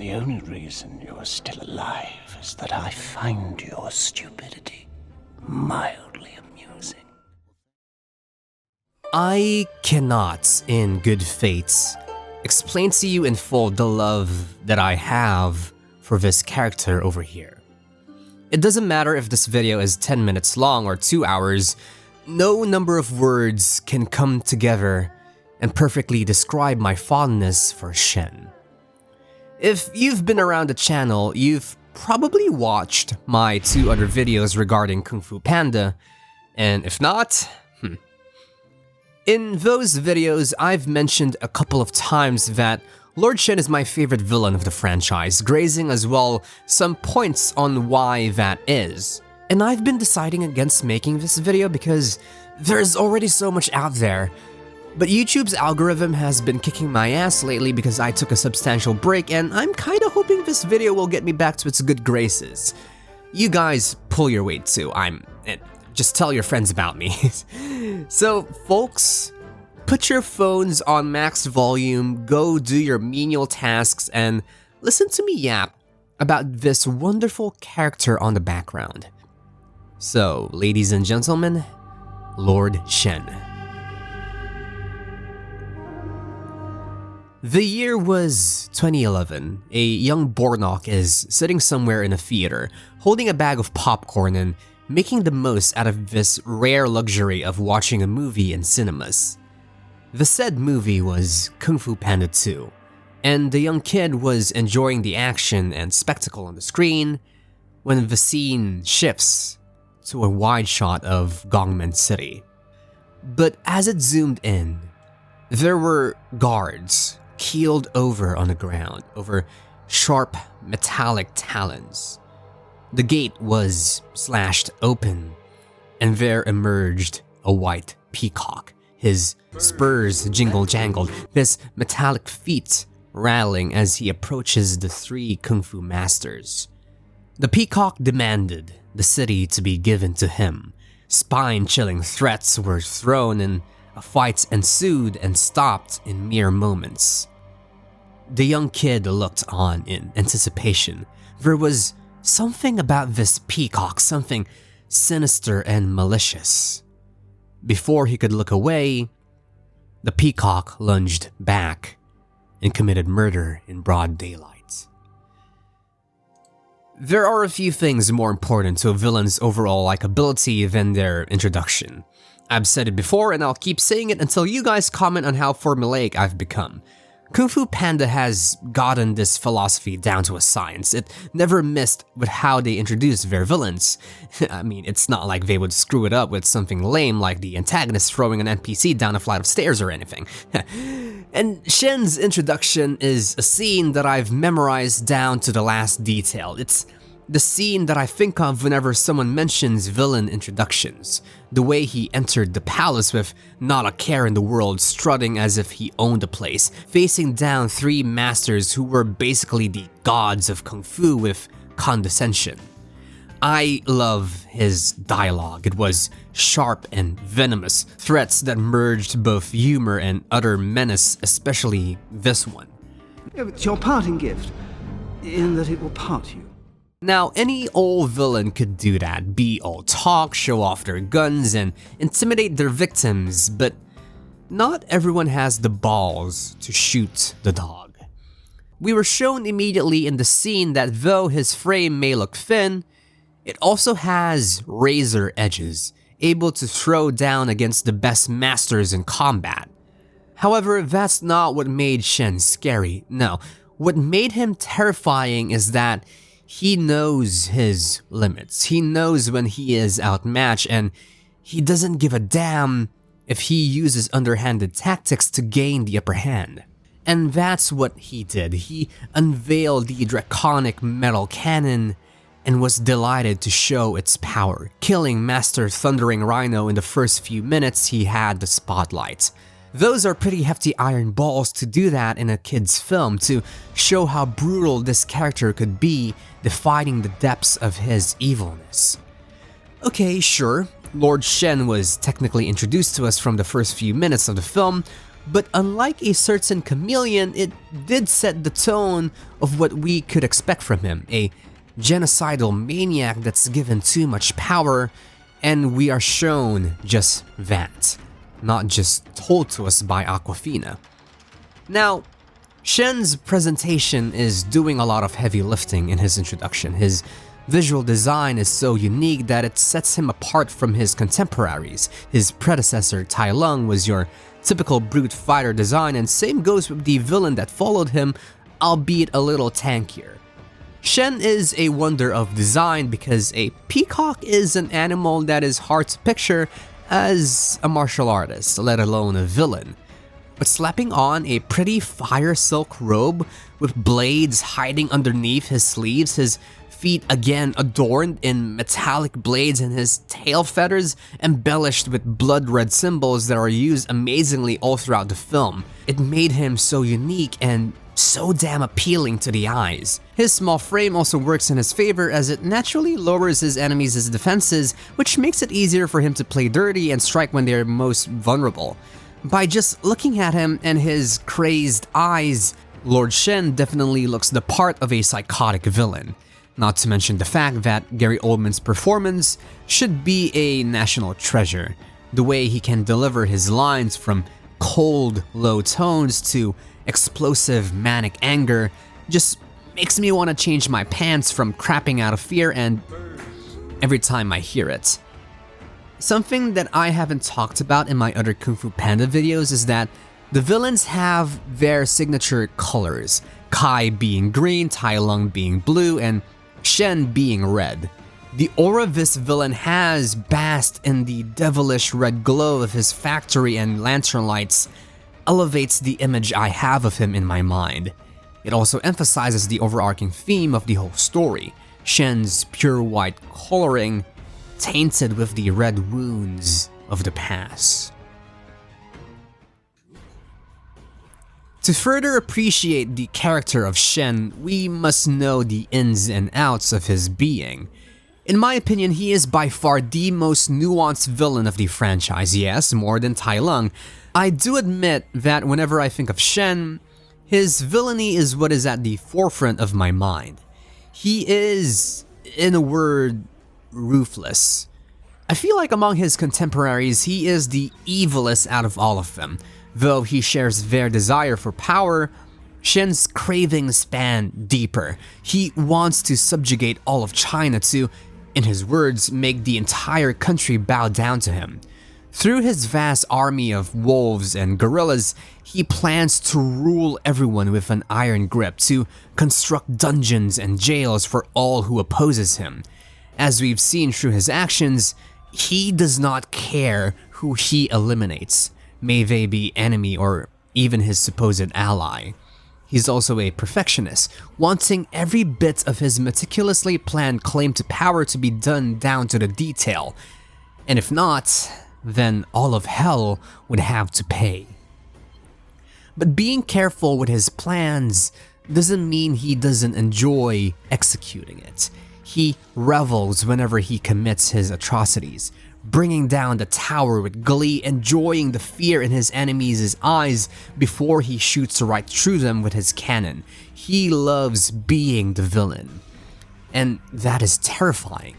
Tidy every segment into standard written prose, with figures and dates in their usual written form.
the only reason you're still alive is that I find your stupidity mildly amusing. I cannot, in good faith, explain to you in full the love that I have for this character over here. It doesn't matter if this video is 10 minutes long or 2 hours, no number of words can come together and perfectly describe my fondness for Shen. If you've been around the channel, you've probably watched my 2 other videos regarding Kung Fu Panda, and if not, in those videos, I've mentioned a couple of times that Lord Shen is my favorite villain of the franchise, grazing as well some points on why that is. And I've been deciding against making this video because there's already so much out there. But YouTube's algorithm has been kicking my ass lately because I took a substantial break, and I'm kinda hoping this video will get me back to its good graces. You guys pull your weight too, just tell your friends about me. So folks, put your phones on max volume, go do your menial tasks, and listen to me yap about this wonderful character on the background. So, ladies and gentlemen, Lord Shen. The year was 2011. A young Bornok is sitting somewhere in a theater, holding a bag of popcorn and making the most out of this rare luxury of watching a movie in cinemas. The said movie was Kung Fu Panda 2, and the young kid was enjoying the action and spectacle on the screen when the scene shifts to a wide shot of Gongmen City. But as it zoomed in, there were guards keeled over on the ground over sharp metallic talons. The gate was slashed open, and there emerged a white peacock, his spurs jingle-jangled, his metallic feet rattling as he approaches the 3 kung fu masters. The peacock demanded the city to be given to him. Spine-chilling threats were thrown, and a fight ensued and stopped in mere moments. The young kid looked on in anticipation. There was something about this peacock, something sinister and malicious. Before he could look away, the peacock lunged back and committed murder in broad daylight. There are a few things more important to a villain's overall likability than their introduction. I've said it before and I'll keep saying it until you guys comment on how formulaic I've become. Kung Fu Panda has gotten this philosophy down to a science. It never missed with how they introduced their villains. I mean, it's not like they would screw it up with something lame like the antagonist throwing an NPC down a flight of stairs or anything. And Shen's introduction is a scene that I've memorized down to the last detail. It's the scene that I think of whenever someone mentions villain introductions. The way he entered the palace with not a care in the world, strutting as if he owned the place, facing down 3 masters who were basically the gods of Kung Fu with condescension. I love his dialogue. It was sharp and venomous, threats that merged both humor and utter menace, especially this one. It's your parting gift, in that it will part you. Now, any old villain could do that, be all talk, show off their guns, and intimidate their victims, but not everyone has the balls to shoot the dog. We were shown immediately in the scene that though his frame may look thin, it also has razor edges, able to throw down against the best masters in combat. However, that's not what made Shen scary. No, what made him terrifying is that he knows his limits. He knows when he is outmatched, and he doesn't give a damn if he uses underhanded tactics to gain the upper hand. And that's what he did. He unveiled the draconic metal cannon and was delighted to show its power, killing Master Thundering Rhino in the first few minutes he had the spotlight. Those are pretty hefty iron balls to do that in a kid's film, to show how brutal this character could be, defining the depths of his evilness. Okay, sure, Lord Shen was technically introduced to us from the first few minutes of the film, but unlike a certain chameleon, it did set the tone of what we could expect from him, a genocidal maniac that's given too much power, and we are shown just that, not just told to us by Awkwafina. Now, Shen's presentation is doing a lot of heavy lifting in his introduction. His visual design is so unique that it sets him apart from his contemporaries. His predecessor, Tai Lung, was your typical brute fighter design, and same goes with the villain that followed him, albeit a little tankier. Shen is a wonder of design because a peacock is an animal that is hard to picture as a martial artist, let alone a villain. But slapping on a pretty fire silk robe with blades hiding underneath his sleeves, his feet again adorned in metallic blades, and his tail feathers embellished with blood red symbols that are used amazingly all throughout the film, it made him so unique and so damn appealing to the eyes. His small frame also works in his favor as it naturally lowers his enemies' defenses, which makes it easier for him to play dirty and strike when they're most vulnerable. By just looking at him and his crazed eyes, Lord Shen definitely looks the part of a psychotic villain. Not to mention the fact that Gary Oldman's performance should be a national treasure. The way he can deliver his lines from cold, low tones to explosive, manic anger just makes me want to change my pants from crapping out of fear and every time I hear it. Something that I haven't talked about in my other Kung Fu Panda videos is that the villains have their signature colors, Kai being green, Tai Lung being blue, and Shen being red. The aura this villain has basked in the devilish red glow of his factory and lantern lights elevates the image I have of him in my mind. It also emphasizes the overarching theme of the whole story, Shen's pure white coloring tainted with the red wounds of the past. To further appreciate the character of Shen, we must know the ins and outs of his being. In my opinion, he is by far the most nuanced villain of the franchise, yes, more than Tai Lung. I do admit that whenever I think of Shen, his villainy is what is at the forefront of my mind. He is, in a word, ruthless. I feel like among his contemporaries, he is the evilest out of all of them. Though he shares their desire for power, Shen's cravings span deeper. He wants to subjugate all of China to, in his words, make the entire country bow down to him. Through his vast army of wolves and gorillas, he plans to rule everyone with an iron grip, to construct dungeons and jails for all who opposes him. As we've seen through his actions, he does not care who he eliminates, may they be enemy or even his supposed ally. He's also a perfectionist, wanting every bit of his meticulously planned claim to power to be done down to the detail. And if not, then all of hell would have to pay. But being careful with his plans doesn't mean he doesn't enjoy executing it. He revels whenever he commits his atrocities, bringing down the tower with glee, enjoying the fear in his enemies' eyes before he shoots right through them with his cannon. He loves being the villain. And that is terrifying.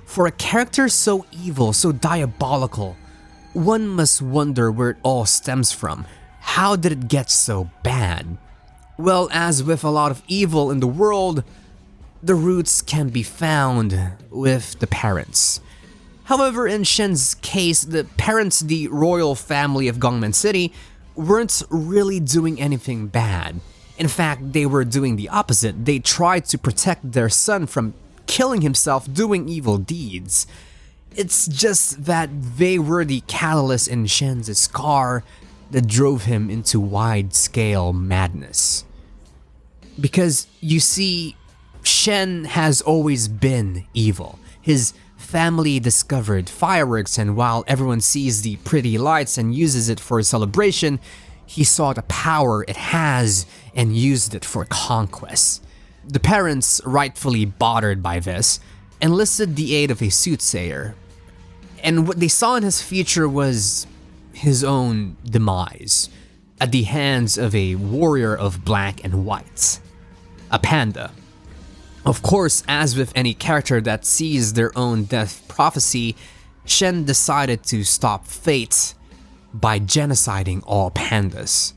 For a character so evil, so diabolical, one must wonder where it all stems from. How did it get so bad? Well, as with a lot of evil in the world, the roots can be found with the parents. However, in Shen's case, the parents, the royal family of Gongmen City, weren't really doing anything bad. In fact, they were doing the opposite. They tried to protect their son from killing himself doing evil deeds. It's just that they were the catalyst in Shen's scar that drove him into wide-scale madness. Because, you see, Shen has always been evil. His family discovered fireworks, and while everyone sees the pretty lights and uses it for a celebration, he saw the power it has and used it for conquest. The parents, rightfully bothered by this, enlisted the aid of a soothsayer, and what they saw in his future was his own demise. at the hands of a warrior of black and white, a panda. Of course, as with any character that sees their own death prophecy, Shen decided to stop fate by genociding all pandas.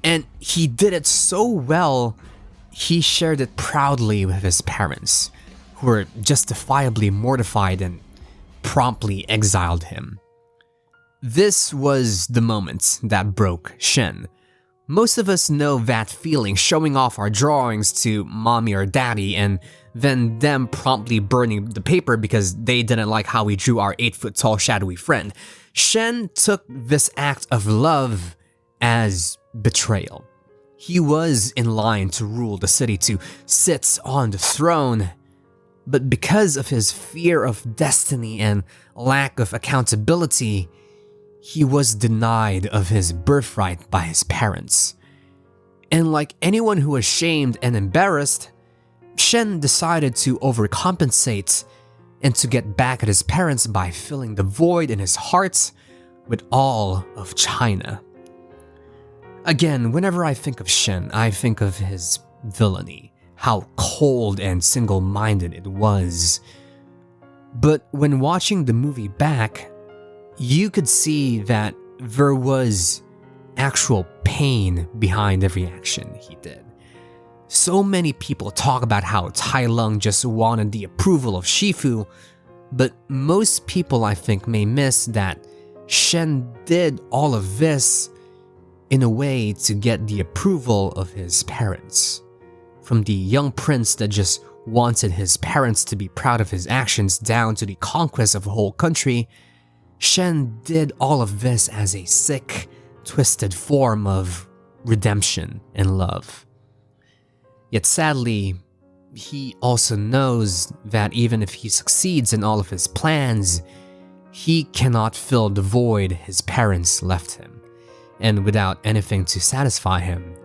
And he did it so well, he shared it proudly with his parents, who were justifiably mortified and promptly exiled him. This was the moment that broke Shen. Most of us know that feeling, showing off our drawings to mommy or daddy and then them promptly burning the paper because they didn't like how we drew our 8-foot-tall shadowy friend. Shen took this act of love as betrayal. He was in line to rule the city, to sit on the throne, but because of his fear of destiny and lack of accountability, he was denied of his birthright by his parents. And like anyone who was shamed and embarrassed, Shen decided to overcompensate and to get back at his parents by filling the void in his heart with all of China. Again, whenever I think of Shen, I think of his villainy, how cold and single-minded it was. But when watching the movie back, you could see that there was actual pain behind every action he did. So many people talk about how Tai Lung just wanted the approval of Shifu, but most people I think may miss that Shen did all of this in a way to get the approval of his parents. From the young prince that just wanted his parents to be proud of his actions down to the conquest of a whole country, Shen did all of this as a sick, twisted form of redemption and love. Yet sadly, he also knows that even if he succeeds in all of his plans, he cannot fill the void his parents left him. And without anything to satisfy him,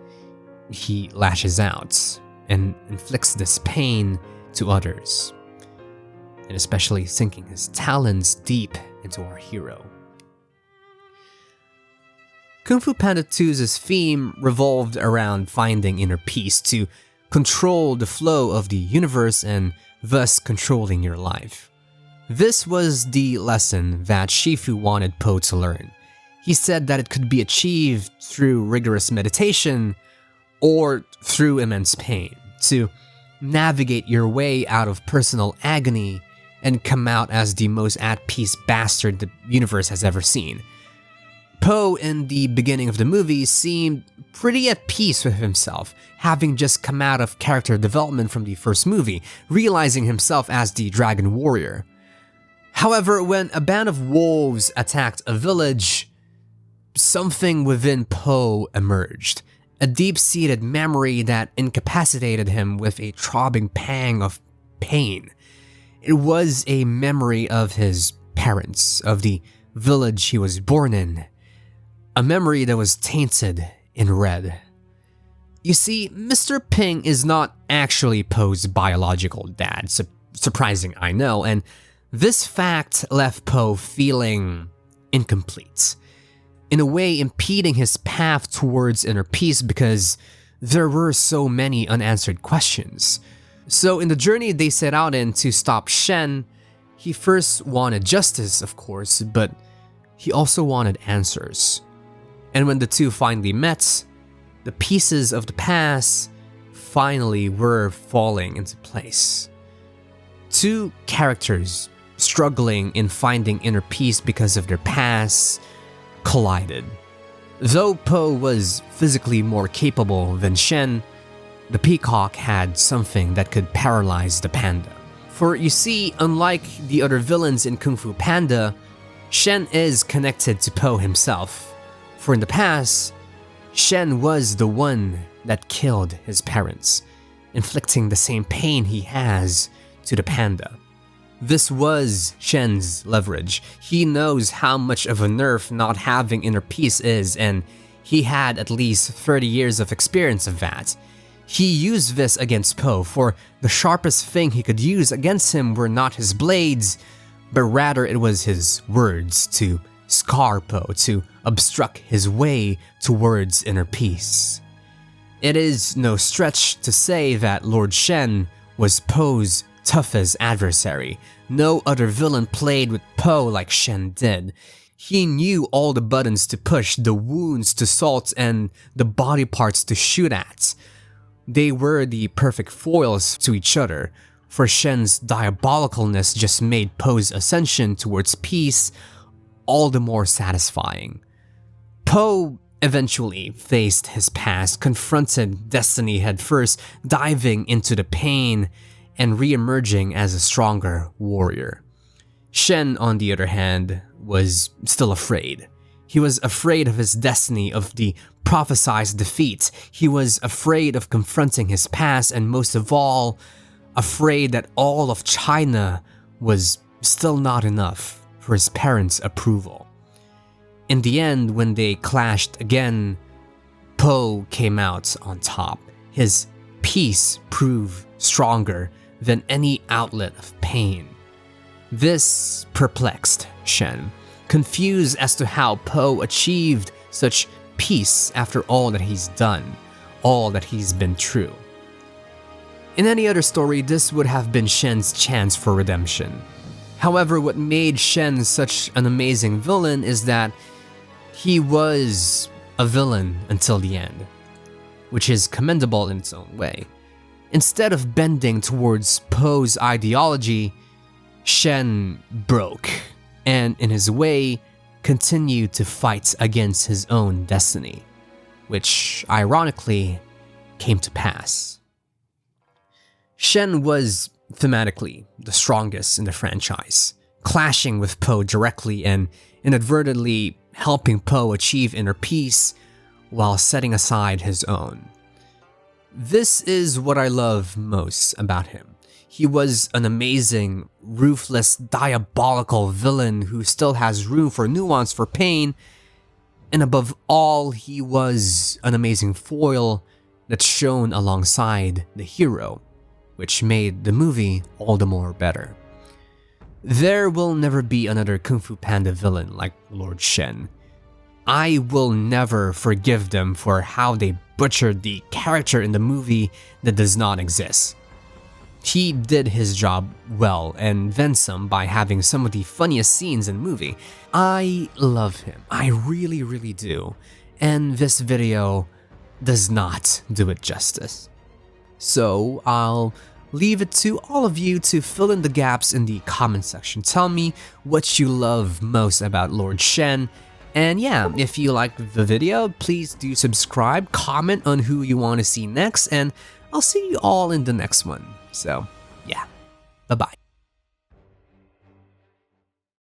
he lashes out and inflicts this pain to others, and especially sinking his talons deep into our hero. Kung Fu Panda 2's theme revolved around finding inner peace to control the flow of the universe and thus controlling your life. This was the lesson that Shifu wanted Po to learn. He said that it could be achieved through rigorous meditation or through immense pain, to navigate your way out of personal agony and come out as the most at-peace bastard the universe has ever seen. Po, in the beginning of the movie, seemed pretty at peace with himself, having just come out of character development from the first movie, realizing himself as the Dragon Warrior. However, when a band of wolves attacked a village, something within Po emerged, a deep-seated memory that incapacitated him with a throbbing pang of pain. It was a memory of his parents, of the village he was born in, a memory that was tainted in red. You see, Mr. Ping is not actually Po's biological dad, surprising I know, and this fact left Po feeling incomplete, in a way impeding his path towards inner peace because there were so many unanswered questions. So in the journey they set out in to stop Shen, he first wanted justice, of course, but he also wanted answers. And when the two finally met, the pieces of the past finally were falling into place. Two characters struggling in finding inner peace because of their past collided. Though Po was physically more capable than Shen, the peacock had something that could paralyze the panda. For you see, unlike the other villains in Kung Fu Panda, Shen is connected to Po himself. For in the past, Shen was the one that killed his parents, inflicting the same pain he has to the panda. This was Shen's leverage. He knows how much of a nerf not having inner peace is, and he had at least 30 years of experience of that. He used this against Po, for the sharpest thing he could use against him were not his blades, but rather it was his words to scar Po to obstruct his way towards inner peace. It is no stretch to say that Lord Shen was Po's toughest adversary. No other villain played with Po like Shen did. He knew all the buttons to push, the wounds to salt, and the body parts to shoot at. They were the perfect foils to each other, for Shen's diabolicalness just made Po's ascension towards peace all the more satisfying. Po eventually faced his past, confronted destiny headfirst, diving into the pain and re-emerging as a stronger warrior. Shen, on the other hand, was still afraid. He was afraid of his destiny, of the prophesied defeat. He was afraid of confronting his past, and most of all, afraid that all of China was still not enough for his parents' approval. In the end, when they clashed again, Po came out on top. His peace proved stronger than any outlet of pain. This perplexed Shen, confused as to how Po achieved such peace after all that he's done, all that he's been through. In any other story, this would have been Shen's chance for redemption. However, what made Shen such an amazing villain is that he was a villain until the end, which is commendable in its own way. Instead of bending towards Po's ideology, Shen broke, and in his way, continued to fight against his own destiny, which ironically came to pass. Shen was thematically the strongest in the franchise, clashing with Po directly and inadvertently helping Po achieve inner peace while setting aside his own. This is what I love most about him. He was an amazing, ruthless, diabolical villain who still has room for nuance, for pain, and above all, he was an amazing foil that shone alongside the hero, which made the movie all the more better. There will never be another Kung Fu Panda villain like Lord Shen. I will never forgive them for how they butchered the character in the movie that does not exist. He did his job well and then some by having some of the funniest scenes in the movie. I love him. I really, really do. And this video does not do it justice. So I'll leave it to all of you to fill in the gaps in the comment section. Tell me what you love most about Lord Shen. And yeah, if you like the video, please do subscribe, comment on who you want to see next, and I'll see you all in the next one. So, yeah.